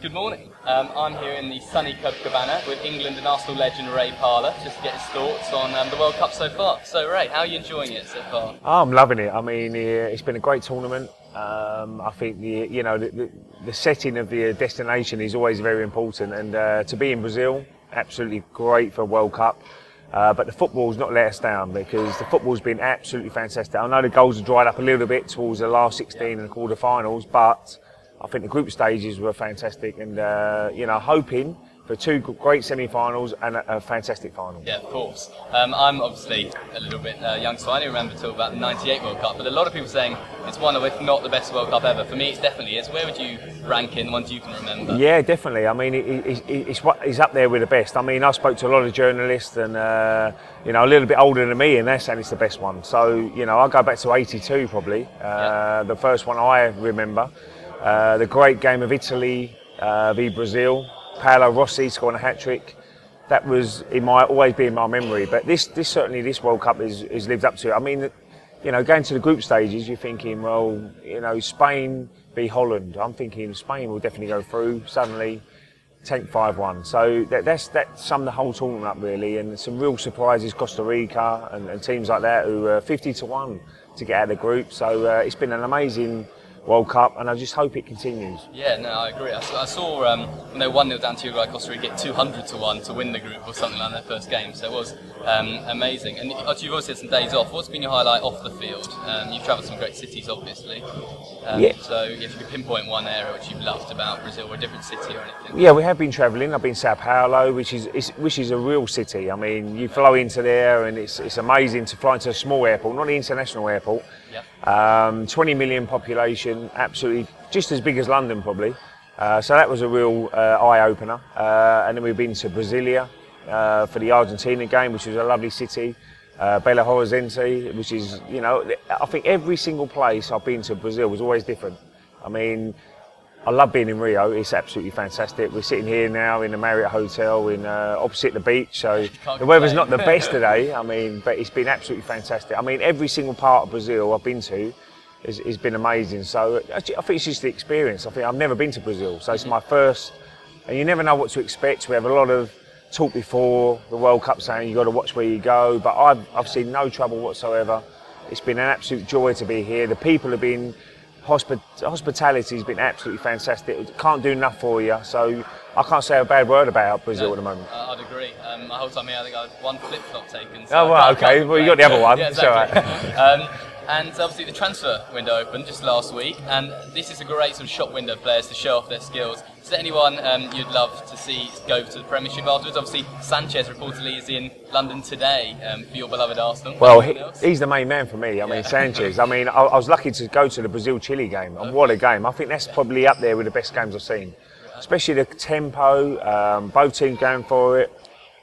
Good morning. I'm here in the sunny Copacabana with England and Arsenal legend Ray Parlour, just to get his thoughts on the World Cup so far. So Ray, how are you enjoying it so far? Oh, I'm loving it. I mean, it's been a great tournament. I think the setting of the destination is always very important, and to be in Brazil, absolutely great for a World Cup. But the football's not let us down, because the football's been absolutely fantastic. I know the goals have dried up a little bit towards the last 16 and the quarter-finals, but I think the group stages were fantastic, and hoping for two great semi-finals and a fantastic final. Yeah, of course. I'm obviously a little bit young, so I only remember till about the '98 World Cup. But a lot of people saying it's one of, if not the best World Cup ever. For me, it definitely is. Where would you rank in the ones you can remember? Yeah, definitely. I mean, it's up there with the best. I mean, I spoke to a lot of journalists, and a little bit older than me, and they're saying it's the best one. So I go back to '82 probably, the first one I remember. The great game of Italy v Brazil, Paolo Rossi scoring a hat-trick. That was always be in my memory. But this World Cup is lived up to it. I mean, going to the group stages, you're thinking, well, Spain v Holland. I'm thinking Spain will definitely go through. Suddenly, tank 5-1. So that summed the whole tournament up really, and some real surprises. Costa Rica and teams like that who are 50-1 to get out of the group. So it's been an amazing World Cup, and I just hope it continues. Yeah, no, I agree. I saw when they 1-0 down to Uruguay, Costa Rica get 200-1 to win the group or something like that first game. So it was amazing. And you've obviously had some days off. What's been your highlight off the field? You've travelled some great cities, obviously. So if you could pinpoint one area which you've loved about Brazil, or a different city or anything. Yeah, we have been travelling. I've been Sao Paulo, which is a real city. I mean, you flow into there, and it's amazing to fly into a small airport, not the international airport. Yep. 20 million population, absolutely just as big as London probably. So that was a real eye-opener. And then we've been to Brasilia for the Argentina game, which was a lovely city. Belo Horizonte, which is, I think every single place I've been to Brazil was always different. I mean, I love being in Rio. It's absolutely fantastic. We're sitting here now in the Marriott Hotel opposite the beach, so the weather's not the best today. I mean, but it's been absolutely fantastic. I mean, every single part of Brazil I've been to has been amazing. So I think it's just the experience. I think I've never been to Brazil, so it's my first, and you never know what to expect. We have a lot of talk before the World Cup saying you've got to watch where you go, but I've seen no trouble whatsoever. It's been an absolute joy to be here. The people have been, hospitality has been absolutely fantastic. Can't do enough for you, so I can't say a bad word about Brazil at the moment. I'd agree. My whole time here, I think I had one flip-flop taken. So oh, well, okay. Well, you got the other one. Yeah, exactly. It's all right. And obviously the transfer window opened just last week, and this is a great sort of shop window for players to show off their skills. Is there anyone you'd love to see go to the Premiership afterwards? Obviously Sanchez reportedly is in London today for your beloved Arsenal. Well, he's the main man for me. I mean, Sanchez. I mean, I was lucky to go to the Brazil-Chile game, and what a game. I think that's probably up there with the best games I've seen. Especially the tempo, both teams going for it.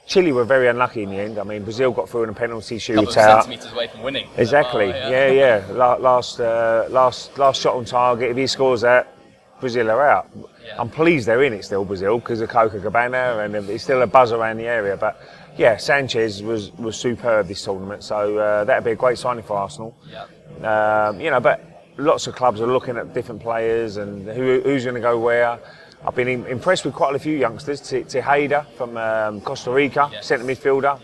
Chile were very unlucky in the end. I mean, Brazil got through in a penalty shootout. Couple of centimetres away from winning. Exactly. Yeah. Last shot on target. If he scores that, Brazil are out. Yeah. I'm pleased they're in it still, Brazil, because of Copacabana, and it's still a buzz around the area. But yeah, Sanchez was superb this tournament. So that'd be a great signing for Arsenal. Yeah. But lots of clubs are looking at different players and who's going to go where. I've been impressed with quite a few youngsters. Tejeda from Costa Rica, centre midfielder,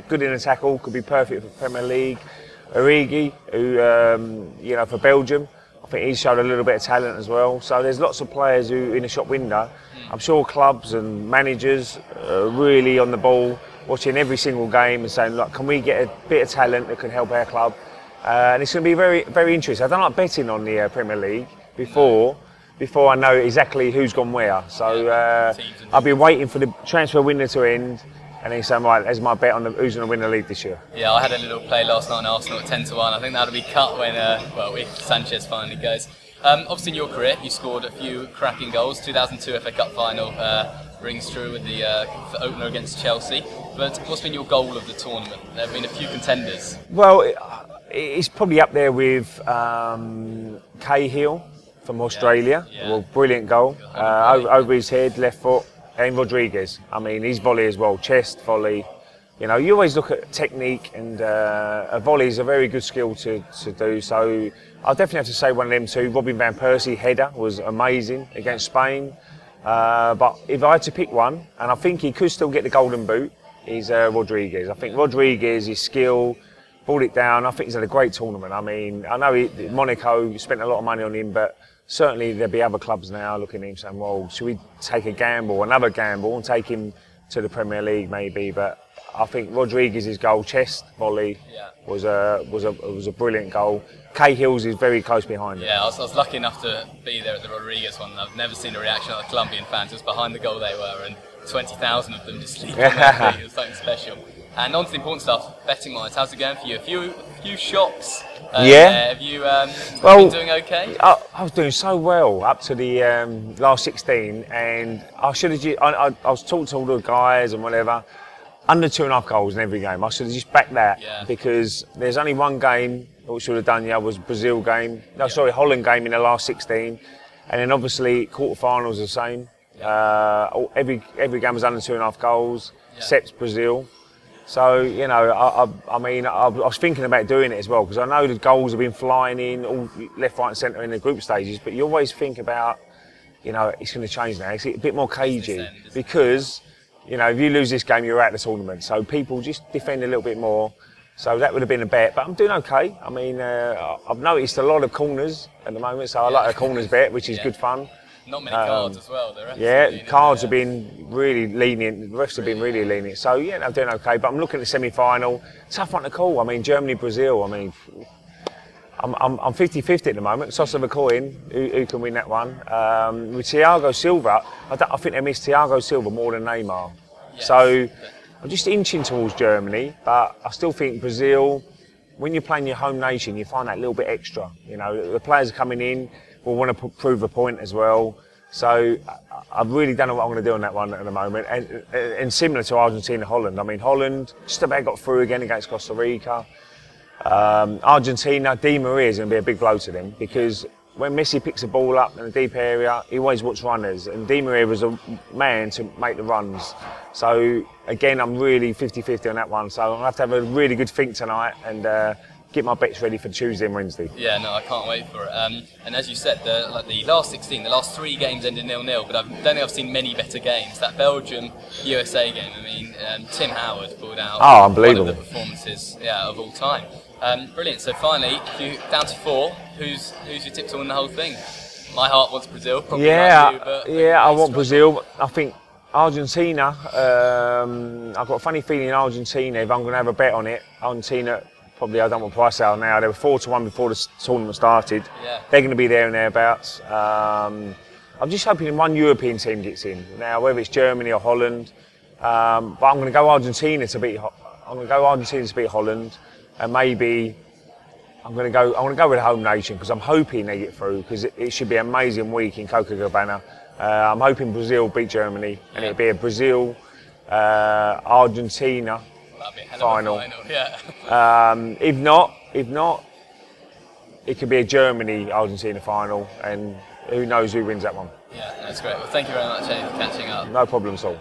good in a tackle, could be perfect for Premier League. Origi, who for Belgium, I think he's showed a little bit of talent as well. So there's lots of players who in the shop window. I'm sure clubs and managers are really on the ball, watching every single game and saying, look, can we get a bit of talent that can help our club? And it's going to be very, very interesting. I don't like betting on the Premier League before I know exactly who's gone where. So I'll be waiting for the transfer window to end and then saying, right, there's my bet on who's going to win the league this year. Yeah, I had a little play last night on Arsenal at 10-1. I think that'll be cut when, if Sanchez finally goes. Obviously in your career, you scored a few cracking goals. 2002 FA Cup final rings true with the opener against Chelsea. But what's been your goal of the tournament? There have been a few contenders. Well, it's probably up there with Cahill from Australia. Well, brilliant goal. Over his head, left foot. And Rodriguez. I mean, his volley as well, chest volley. You always look at technique, and a volley is a very good skill to do. So I'll definitely have to say one of them two. Robin van Persie header was amazing against Spain. But if I had to pick one, and I think he could still get the golden boot, is Rodriguez. I think Rodriguez, his skill, brought it down. I think he's had a great tournament. I mean, I know Monaco spent a lot of money on him, but certainly there'll be other clubs now looking at him saying, well, should we take a gamble, another gamble, and take him to the Premier League maybe? But I think Rodriguez's goal, chest volley, was a brilliant goal. Cahill's is very close behind him. Yeah, I was lucky enough to be there at the Rodriguez one. I've never seen a reaction of the Colombian fans just behind the goal they were, and 20,000 of them just leaping on their feet. It was something special. And on to the important stuff, betting-wise, how's it going for you? A few shocks. Have you been doing okay? I was doing so well up to the last 16, and I should have. I was talking to all the guys and whatever. Under 2.5 goals in every game. I should have just backed that because there's only one game that we should have done. Was Brazil game. No, sorry, Holland game in the last 16, and then obviously quarterfinals the same. Every game was under 2.5 goals, except Brazil. So you know, I mean, I was thinking about doing it as well because I know the goals have been flying in all left, right, and centre in the group stages. But you always think about, you know, it's going to change now. It's a bit more cagey because, you know, if you lose this game, you're out of the tournament. So people just defend a little bit more. So that would have been a bet, but I'm doing okay. I mean, I've noticed a lot of corners at the moment, so I like a corners bet, which is good fun. Not many cards as well. Cards have been really lenient. The refs have been really lenient. So yeah, I'm doing okay. But I'm looking at the semi-final. Tough one to call. I mean, Germany, Brazil. I mean, I'm 50-50 at the moment. Toss of a coin. Who can win that one? With Thiago Silva, I think they miss Thiago Silva more than Neymar. Yes. So I'm just inching towards Germany, but I still think Brazil. When you're playing your home nation, you find that little bit extra. You know, the players are coming in. Will want to prove a point as well. So I really don't know what I'm going to do on that one at the moment. And similar to Argentina, Holland. I mean, Holland just about got through again against Costa Rica. Argentina, Di Maria is going to be a big blow to them because when Messi picks a ball up in the deep area, he always wants runners. And Di Maria was a man to make the runs. So again, I'm really 50-50 on that one. So I'll have to have a really good think tonight and get my bets ready for Tuesday and Wednesday. Yeah, no, I can't wait for it. And as you said, the last 16, the last 3 games ended 0-0, but I don't think I've seen many better games. That Belgium-USA game, I mean, Tim Howard pulled out unbelievable. One of the performances of all time. Brilliant. So finally, down to 4, who's your tip to win the whole thing? My heart wants Brazil, probably like you, but I want Brazil. I think Argentina, I've got a funny feeling in Argentina, if I'm going to have a bet on it, Argentina, probably I don't want price out now. They were 4-1 before the tournament started. Yeah. They're going to be there and thereabouts. I'm just hoping one European team gets in now, whether it's Germany or Holland. But I'm going to go Argentina to beat. I'm going to go Argentina to beat Holland, and maybe I'm going to go with the home nation because I'm hoping they get through because it should be an amazing week in Copacabana. I'm hoping Brazil beat Germany, and it'll be a Brazil Argentina. Final. If not, it could be a Germany-Argentina final, and who knows who wins that one. Yeah, that's great. Well, thank you very much, Eddie, for catching up. No problem at all.